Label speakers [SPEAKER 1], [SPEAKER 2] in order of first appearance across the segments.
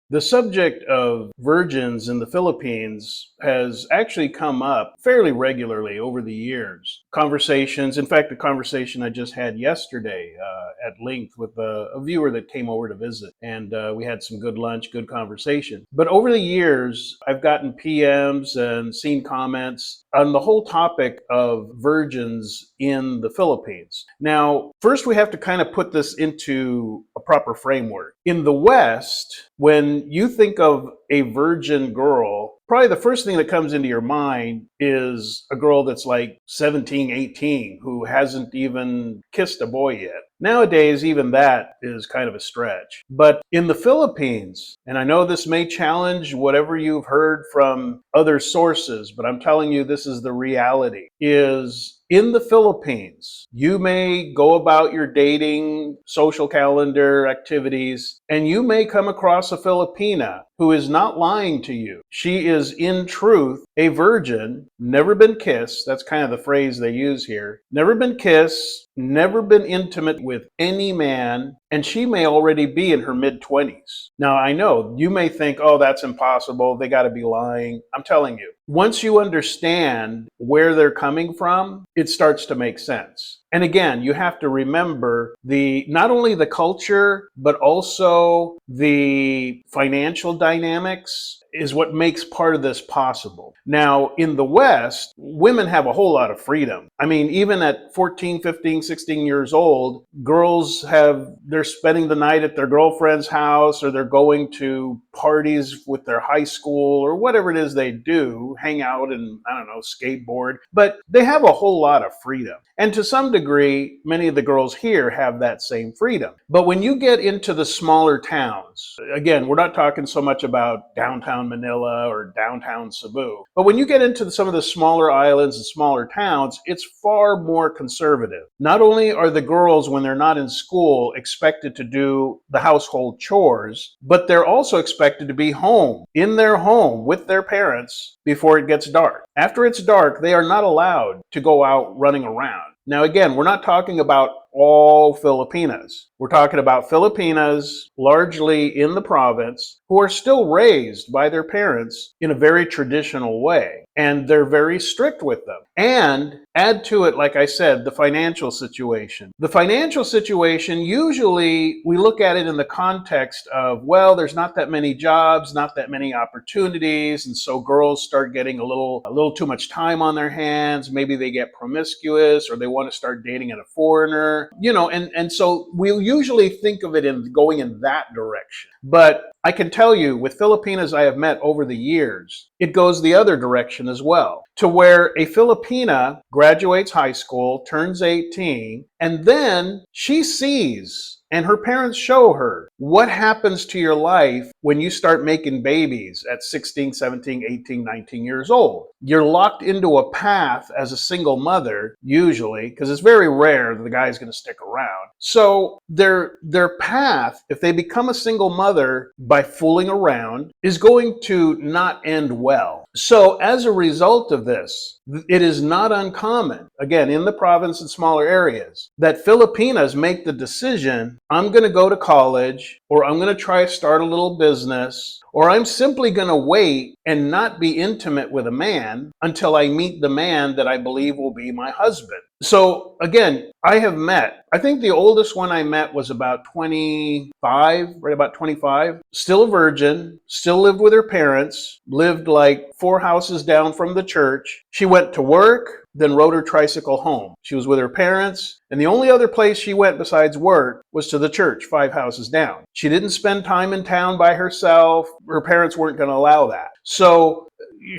[SPEAKER 1] The subject of virgins in the Philippines has actually come up fairly regularly over the years. Conversations, in fact, a conversation I just had yesterday at length with a viewer that came over to visit. And we had some good lunch, good conversation. But over the years, I've gotten PMs and seen comments on the whole topic of virgins in the Philippines. Now, first we have to kind of put this into a proper framework. In the West, when you think of a virgin girl, probably the first thing that comes into your mind is a girl that's like 17, 18, who hasn't even kissed a boy yet. Nowadays, even that is kind of a stretch. But in the Philippines, and I know this may challenge whatever you've heard from other sources, but I'm telling you this is the reality, is in the Philippines, you may go about your dating, social calendar activities, and you may come across a Filipina who is not lying to you. She is in truth a virgin, never been kissed. That's kind of the phrase they use here. Never been kissed, never been intimate with any man, and she may already be in her mid-20s. Now, I know you may think, oh, that's impossible. They got to be lying. I'm telling you, once you understand where they're coming from, it starts to make sense. And again, you have to remember not only the culture, but also the financial dynamics is what makes part of this possible. Now, in the West, women have a whole lot of freedom. I mean, even at 14, 15, 16 years old, they're spending the night at their girlfriend's house, or they're going to parties with their high school, or whatever it is they do, hang out and, I don't know, skateboard. But they have a whole lot of freedom. And to some degree, many of the girls here have that same freedom. But when you get into the smaller towns, again, we're not talking so much about downtown Manila or downtown Cebu, but when you get into some of the smaller islands and smaller towns, it's far more conservative. Not only are the girls, when they're not in school, expected to do the household chores, but they're also expected to be home, in their home with their parents before it gets dark. After it's dark, they are not allowed to go out running around. Now, again, we're not talking about all Filipinas. We're talking about Filipinas, largely in the province, who are still raised by their parents in a very traditional way. And they're very strict with them. And add to it, like I said, the financial situation. The financial situation, usually we look at it in the context of, well, there's not that many jobs, not that many opportunities, and so girls start getting a little too much time on their hands. Maybe they get promiscuous, or they want to start dating a foreigner, and so we'll usually think of it in going in that direction. But I can tell you, with Filipinas I have met over the years, it goes the other direction as well, to where a Filipina graduates high school, turns 18, and then she sees, and her parents show her, what happens to your life when you start making babies at 16, 17, 18, 19 years old. You're locked into a path as a single mother, usually, because it's very rare that the guy's going to stick around. So their path, if they become a single mother by fooling around, is going to not end well. So as a result of this, it is not uncommon, again, in the province and smaller areas, that Filipinas make the decision, I'm going to go to college, or I'm going to try to start a little business, or I'm simply going to wait and not be intimate with a man until I meet the man that I believe will be my husband. So again, I think the oldest one I met was about 25, right about 25, still a virgin, still lived with her parents, lived like 4 houses down from the church. She went to work, then rode her tricycle home. She was with her parents, and the only other place she went besides work was to the church 5 houses down. She didn't spend time in town by herself. Her parents weren't going to allow that. So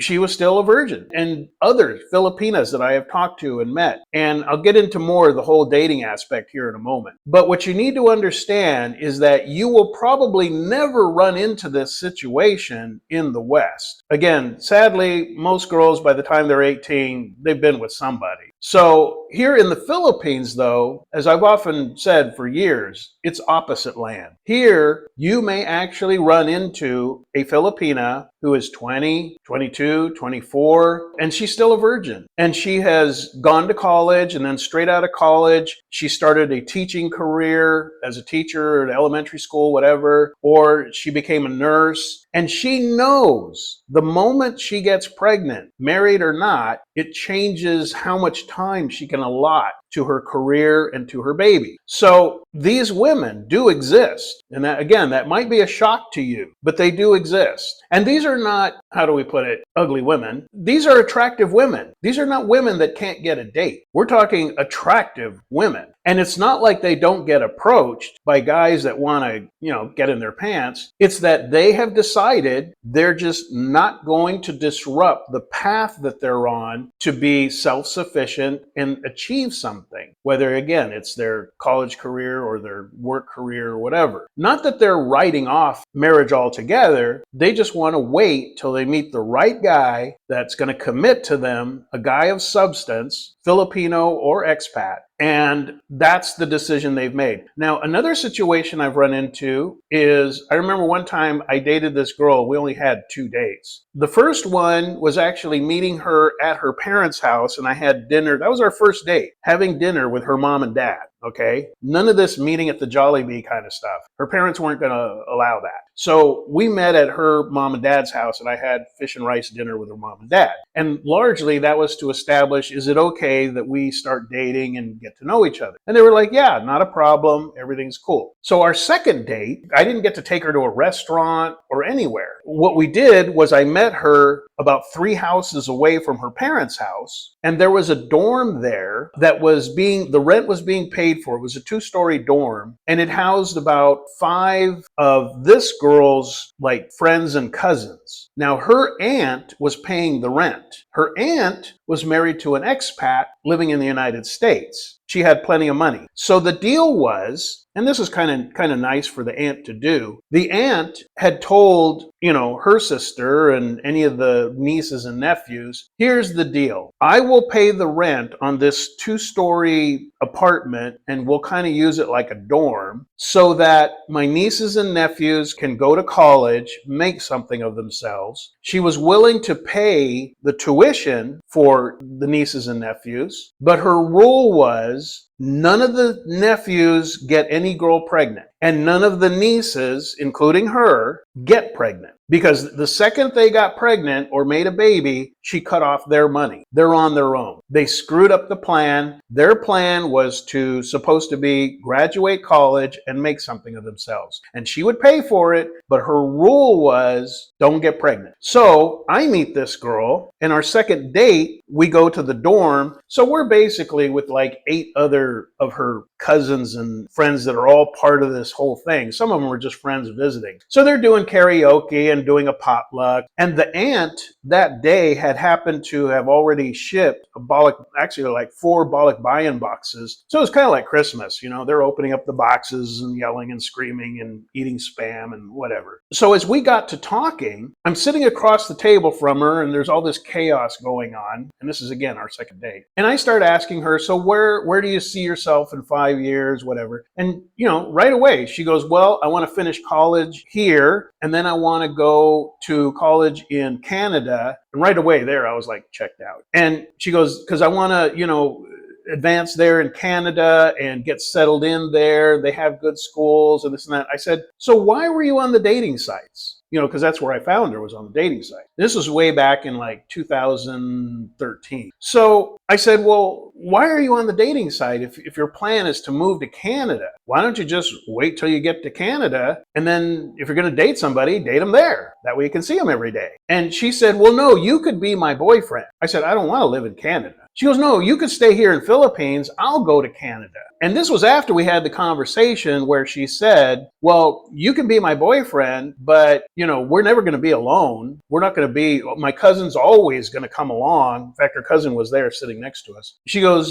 [SPEAKER 1] she was still a virgin. And other Filipinas that I have talked to and met, and I'll get into more of the whole dating aspect here in a moment. But what you need to understand is that you will probably never run into this situation in the West. Again, sadly, most girls, by the time they're 18, they've been with somebody. So here in the Philippines, though, as I've often said for years, it's opposite land. Here, you may actually run into a Filipina who is 20, 22, 24, and she's still a virgin. And she has gone to college, and then straight out of college, she started a teaching career as a teacher at elementary school, whatever, or she became a nurse. And she knows the moment she gets pregnant, married or not, it changes how much time she can allot to her career and to her baby. So these women do exist. And that, again, that might be a shock to you, but they do exist. And these are not, how do we put it, ugly women. These are attractive women. These are not women that can't get a date. We're talking attractive women. And it's not like they don't get approached by guys that want to, get in their pants. It's that they have decided they're just not going to disrupt the path that they're on to be self-sufficient and achieve something. Whether, again, it's their college career or their work career or whatever. Not that they're writing off marriage altogether. They just want to wait till they meet the right guy that's going to commit to them, a guy of substance, Filipino or expat. And that's the decision they've made. Now, another situation I've run into is, I remember one time I dated this girl. We only had 2 dates. The first one was actually meeting her at her parents' house, and I had dinner. That was our first date, having dinner with her mom and dad. Okay. None of this meeting at the Jollibee kind of stuff. Her parents weren't going to allow that. So we met at her mom and dad's house, and I had fish and rice dinner with her mom and dad. And largely that was to establish, is it okay that we start dating and get to know each other? And they were like, yeah, not a problem. Everything's cool. So our second date, I didn't get to take her to a restaurant or anywhere. What we did was I met her about 3 houses away from her parents' house. And there was a dorm there that the rent was being paid for. It was a 2-story dorm, and it housed about 5 of this girl's friends and cousins. Now, her aunt was paying the rent. Her aunt was married to an expat living in the United States. She had plenty of money. So the deal was, and this is kind of nice for the aunt to do, the aunt had told, her sister and any of the nieces and nephews, here's the deal. I will pay the rent on this 2-story apartment, and we'll kind of use it like a dorm so that my nieces and nephews can go to college, make something of themselves. She was willing to pay the tuition for the nieces and nephews, but her rule was none of the nephews get any girl pregnant, and none of the nieces, including her, get pregnant. Because the second they got pregnant or made a baby, she cut off their money. They're on their own. They screwed up the plan. Their plan was supposed to be graduate college and make something of themselves. And she would pay for it, but her rule was don't get pregnant. So I meet this girl, and our second date, we go to the dorm. So we're basically with 8 other of her cousins and friends that are all part of this whole thing. Some of them were just friends visiting. So they're doing karaoke and doing a potluck. And the aunt that day had happened to have already shipped 4 Bollock buy-in boxes. So it was kind of like Christmas, they're opening up the boxes and yelling and screaming and eating Spam and whatever. So as we got to talking, I'm sitting across the table from her, and there's all this chaos going on. And this is, again, our second date. And I start asking her, so where do you see yourself in 5 years, whatever? And, right away, she goes, well, I want to finish college here, and then I want to go to college in Canada. And right away there, I was checked out. And she goes, because I want to, advance there in Canada and get settled in there. They have good schools and this and that. I said, so why were you on the dating sites? Because that's where I found her, was on the dating site. This was way back in 2013. So I said, well, why are you on the dating site if your plan is to move to Canada? Why don't you just wait till you get to Canada, and then if you're going to date somebody, date them there. That way you can see them every day. And she said, well, no, you could be my boyfriend. I said, I don't want to live in Canada. She goes, no, you could stay here in Philippines. I'll go to Canada. And this was after we had the conversation where she said, well, you can be my boyfriend, but, we're never going to be alone. We're not going to be, my cousin's always going to come along. In fact, her cousin was there sitting next to us. She goes,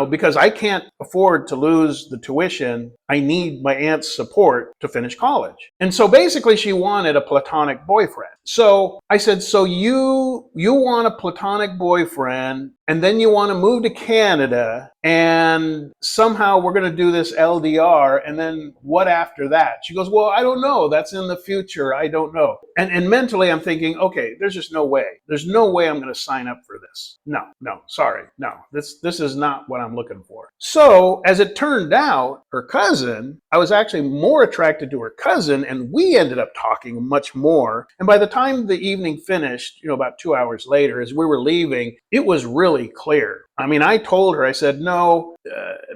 [SPEAKER 1] because I can't afford to lose the tuition, I need my aunt's support to finish college. And so basically she wanted a platonic boyfriend. So I said, so you want a platonic boyfriend and then you want to move to Canada, and somehow we're going to do this LDR, and then what after that? She goes, well, I don't know. That's in the future. I don't know. And mentally I'm thinking, okay, there's just no way. There's no way I'm going to sign up for this. No, sorry. No, this is not what I'm looking for. So as it turned out, her cousin, I was actually more attracted to her cousin, and we ended up talking much more. And by the time the evening finished, about 2 hours later, as we were leaving, it was really clear. I mean, I told her, I said, no,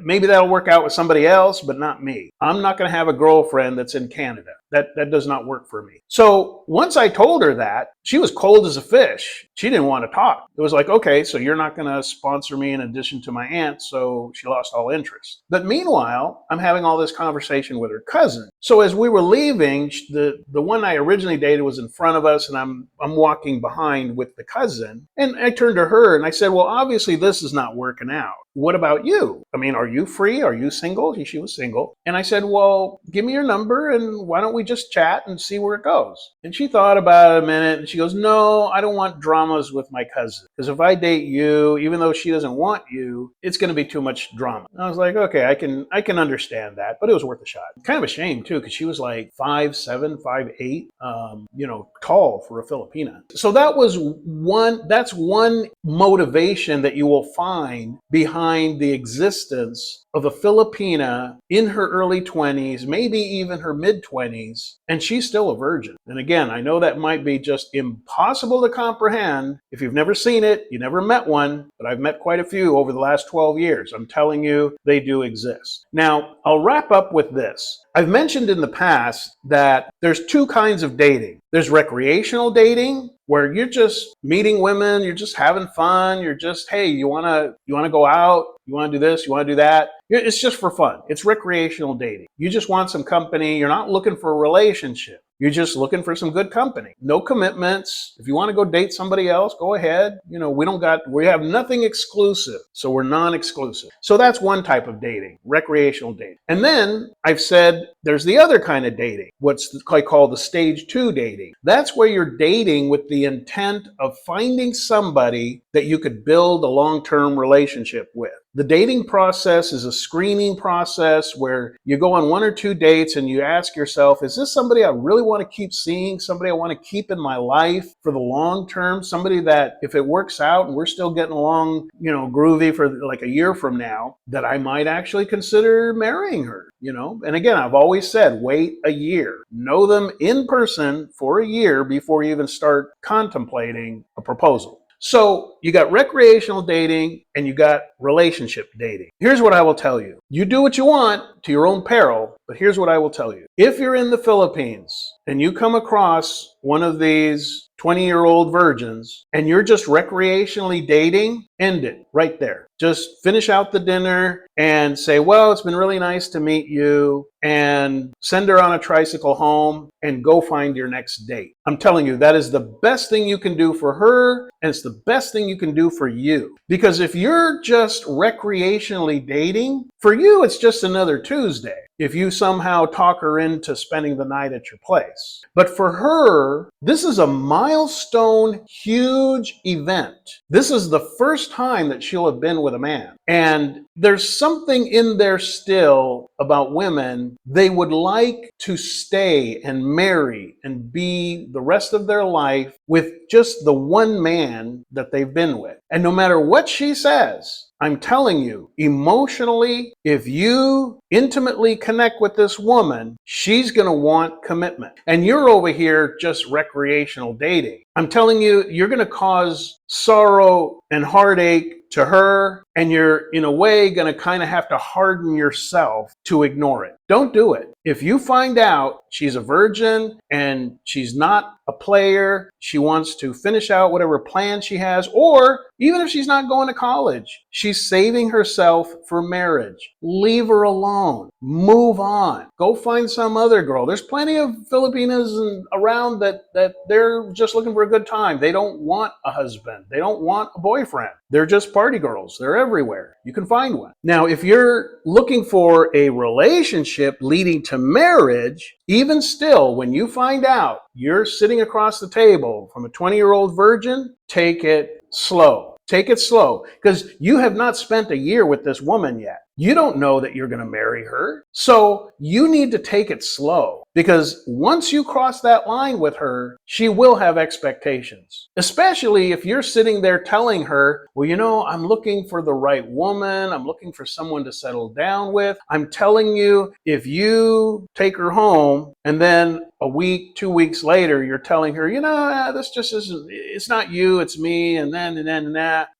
[SPEAKER 1] maybe that'll work out with somebody else, but not me. I'm not going to have a girlfriend that's in Canada. That does not work for me. So once I told her that, she was cold as a fish. She didn't want to talk. It was like, okay, so you're not going to sponsor me in addition to my aunt. So she lost all interest. But meanwhile, I'm having all this conversation with her cousin. So as we were leaving, the one I originally dated was in front of us, and I'm walking behind with the cousin. And I turned to her and I said, well, obviously this is not working out. What about you? I mean, are you free? Are you single? She was single. And I said, well, give me your number and why don't we just chat and see where it goes? And she thought about it a minute and she goes, no, I don't want dramas with my cousin. Because if I date you, even though she doesn't want you, it's going to be too much drama. And I was like, okay, I can understand that, but it was worth a shot. Kind of a shame too, because she was like 5'7", 5'8", tall for a Filipina. So that's one motivation that you will find behind the existence of a Filipina in her early 20s, maybe even her mid-20s, and she's still a virgin. And again, I know that might be just impossible to comprehend. If you've never seen it, you never met one, but I've met quite a few over the last 12 years. I'm telling you, they do exist. Now, I'll wrap up with this. I've mentioned in the past that there's two kinds of dating. There's recreational dating, where you're just meeting women, you're just having fun, you're just, hey, you wanna go out, you wanna do this, you wanna do that. It's just for fun. It's recreational dating. You just want some company. You're not looking for a relationship. You're just looking for some good company. No commitments. If you want to go date somebody else, go ahead. We have nothing exclusive. So we're non-exclusive. So that's one type of dating, recreational dating. And then I've said there's the other kind of dating, what's called the stage 2 dating. That's where you're dating with the intent of finding somebody that you could build a long-term relationship with. The dating process is a screening process where you go on 1 or 2 dates and you ask yourself, is this somebody I really want to keep seeing, somebody I want to keep in my life for the long term, somebody that if it works out and we're still getting along, groovy for like a year from now, that I might actually consider marrying her, And again, I've always said, wait a year. Know them in person for a year before you even start contemplating a proposal. So you got recreational dating and you got relationship dating. Here's what I will tell you. You do what you want to your own peril, but here's what I will tell you. If you're in the Philippines and you come across one of these 20-year-old virgins and you're just recreationally dating, end it right there. Just finish out the dinner and say, well, it's been really nice to meet you, and send her on a tricycle home and go find your next date. I'm telling you, that is the best thing you can do for her, and it's the best thing you can do for you. Because if you're just recreationally dating, for you, it's just another Tuesday. If you somehow talk her into spending the night at your place. But for her, this is a milestone, huge event. This is the first time that she'll have been with a man. And there's something in there still about women. They would like to stay and marry and be the rest of their life with just the one man that they've been with. And no matter what she says, I'm telling you, emotionally, if you intimately connect with this woman, she's going to want commitment. And you're over here just recreational dating. I'm telling you, you're going to cause sorrow and heartache to her, and you're, in a way, going to kind of have to harden yourself to ignore it. Don't do it. If you find out she's a virgin and she's not a player, she wants to finish out whatever plan she has, or even if she's not going to college, she's saving herself for marriage. Leave her alone. Move on. Go find some other girl. There's plenty of Filipinas around that they're just looking for a good time. They don't want a husband. They don't want a boyfriend. They're just party girls. They're everywhere. You can find one. Now, if you're looking for a relationship leading to marriage, even still, when you find out you're sitting across the table from a 20-year-old virgin, take it slow. Take it slow, because you have not spent a year with this woman yet. You don't know that you're going to marry her. So you need to take it slow, because once you cross that line with her, she will have expectations. Especially if you're sitting there telling her, well, you know, I'm looking for the right woman. I'm looking for someone to settle down with. I'm telling you, if you take her home and then a week, 2 weeks later, you're telling her, you know, this just isn't, it's not you, it's me, and then,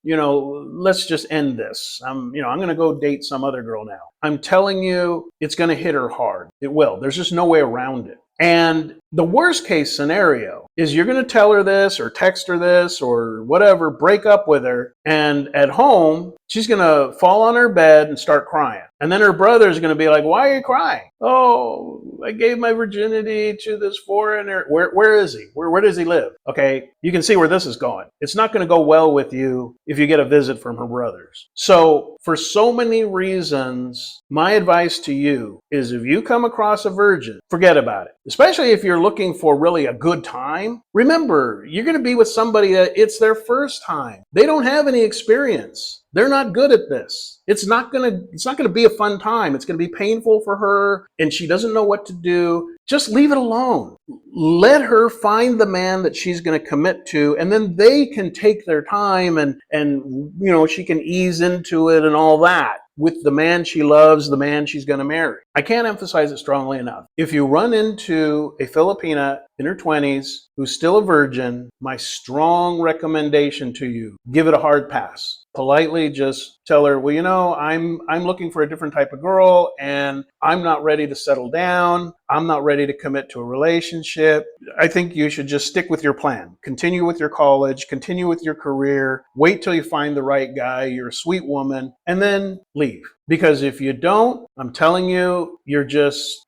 [SPEAKER 1] you know, let's just end this. I'm going to go date some other girl now. I'm telling you, it's going to hit her hard. It will. There's just no way around it. And the worst case scenario is you're going to tell her this or text her this or whatever, break up with her, and at home, she's going to fall on her bed and start crying. And then her brother's going to be like, why are you crying? Oh, I gave my virginity to this foreigner. Where is he? Where does he live? Okay, you can see where this is going. It's not going to go well with you if you get a visit from her brothers. So for so many reasons, my advice to you is if you come across a virgin, forget about it. Especially if you're looking for really a good time. Remember, you're going to be with somebody that it's their first time. They don't have any experience. They're not good at this. It's not going to be a fun time. It's going to be painful for her, and she doesn't know what to do. Just leave it alone. Let her find the man that she's going to commit to, and then they can take their time and you know, she can ease into it and all that with the man she loves, the man she's going to marry. I can't emphasize it strongly enough. If you run into a Filipina in her 20s who's still a virgin, my strong recommendation to you, give it a hard pass. Politely just tell her, well, you know, I'm looking for a different type of girl, and I'm not ready to settle down. I'm not ready to commit to a relationship. I think you should just stick with your plan. Continue with your college, continue with your career, wait till you find the right guy, you're a sweet woman, and then leave. Because if you don't, I'm telling you, you're just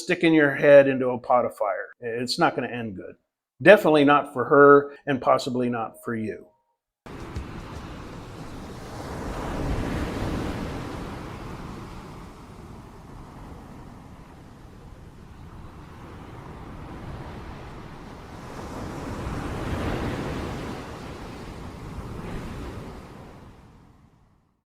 [SPEAKER 1] sticking your head into a pot of fire. It's not going to end good. Definitely not for her, and possibly not for you.